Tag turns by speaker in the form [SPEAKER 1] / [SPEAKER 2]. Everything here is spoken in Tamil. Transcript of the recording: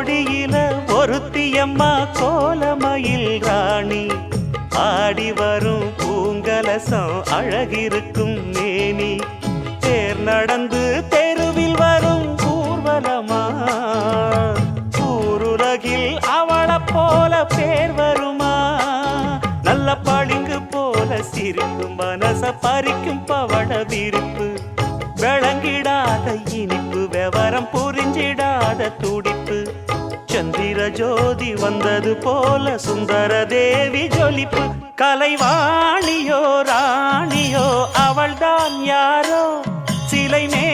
[SPEAKER 1] கோடியில ஒருத்தியம்மா கோலமயில் ராணி ஆடி வரும் பூங்கலசம் அழகிருக்கும் மேனி தேர் நடந்து தெருவில் வரும் ஊர்வலமா ஊருலகில் அவளை போல பேர் வருமா நல்ல பளிங்கு போல சிரிக்கும் மனச பறிக்கும் பவள விரிப்பு விளங்கிடாத இனிப்பு விவரம் புரிஞ்சிடாத துடிப்பு சந்திர ஜோதி வந்தது போல சுந்தர தேவி ஜொலிப்பு கலைவாணியோ ராணியோ அவள்தான் யாரோ சிலை மே